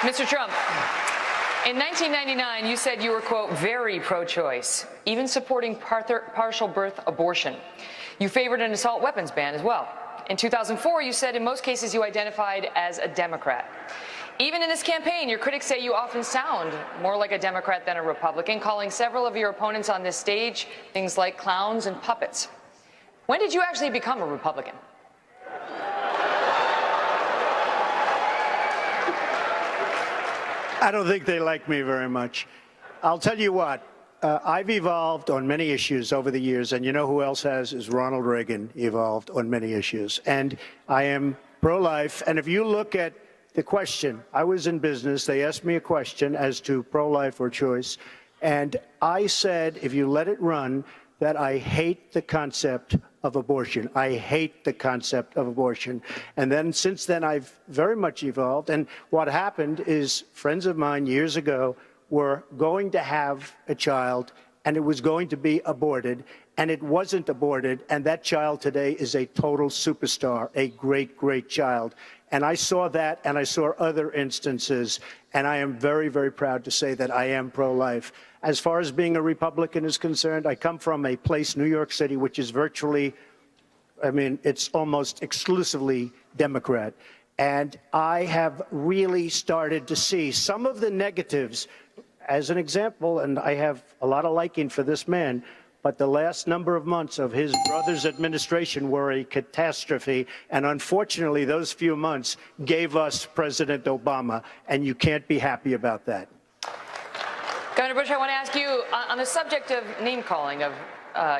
Mr. Trump, in 1999, you said you were, quote, very pro-choice, even supporting partial birth abortion. You favored an assault weapons ban as well. In 2004, you said in most cases you identified as a Democrat. Even in this campaign, your critics say you often sound more like a Democrat than a Republican, calling several of your opponents on this stage things like clowns and puppets. When did you actually become a Republican? I don't think they like me very much. I'll tell you what, I've evolved on many issues over the years, and you know who else has is Ronald Reagan evolved on many issues. And I am pro-life, and if you look at the question, I was in business, they asked me a question as to pro-life or choice, and I said, if you let it run, that I hate the concept of abortion. I hate the concept of abortion. And then since then, I've very much evolved. And what happened is friends of mine years ago were going to have a child, and it was going to be aborted, and it wasn't aborted, and that child today is a total superstar, a great, great child. And I saw that, and I saw other instances, and I am very, very proud to say that I am pro-life. As far as being a Republican is concerned, I come from a place, New York City, which is virtually, I mean, it's almost exclusively Democrat. And I have really started to see some of the negatives. As an example, and I have a lot of liking for this man, but the last number of months of his brother's administration were a catastrophe, and unfortunately those few months gave us President Obama, and you can't be happy about that. Governor Bush, I want to ask you, on the subject of name-calling of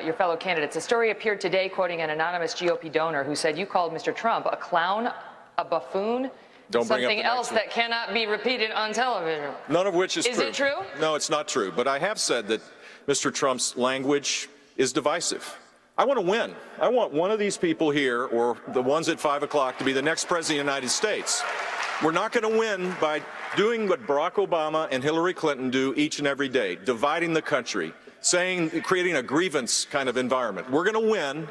your fellow candidates, a story appeared today quoting an anonymous GOP donor who said you called Mr. Trump a clown, a buffoon, something else that cannot be repeated on television. None of which is true. Is it true? No, it's not true. But I have said that Mr. Trump's language is divisive. I want to win. I want one of these people here, or the ones at 5 o'clock, to be the next president of the United States. We're not going to win by doing what Barack Obama and Hillary Clinton do each and every day, dividing the country, creating a grievance kind of environment. We're going to win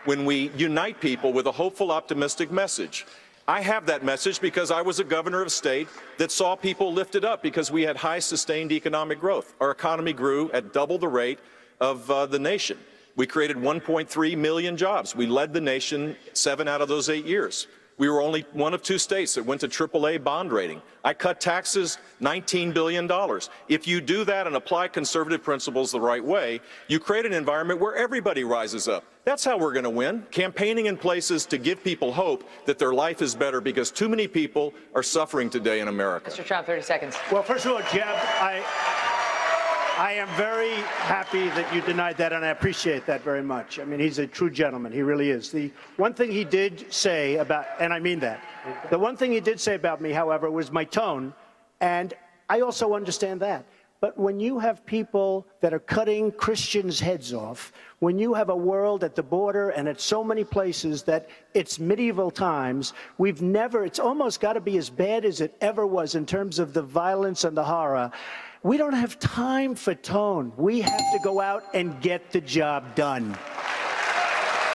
when we unite people with a hopeful, optimistic message. I have that message because I was a governor of a state that saw people lifted up because we had high sustained economic growth. Our economy grew at double the rate of the nation. We created 1.3 million jobs. We led the nation 7 out of those 8 years. We were only one of 2 states that went to AAA bond rating. I cut taxes $19 billion. If you do that and apply conservative principles the right way, you create an environment where everybody rises up. That's how we're going to win, campaigning in places to give people hope that their life is better, because too many people are suffering today in America. Mr. Trump, 30 seconds. Well, first of all, Jeb, I am very happy that you denied that, and I appreciate that very much. I mean, he's a true gentleman. He really is. The one thing he did say about, and I mean that, the one thing he did say about me, however, was my tone, and I also understand that. But when you have people that are cutting Christians' heads off, when you have a world at the border and at so many places that it's medieval times, it's almost got to be as bad as it ever was in terms of the violence and the horror. We don't have time for tone. We have to go out and get the job done.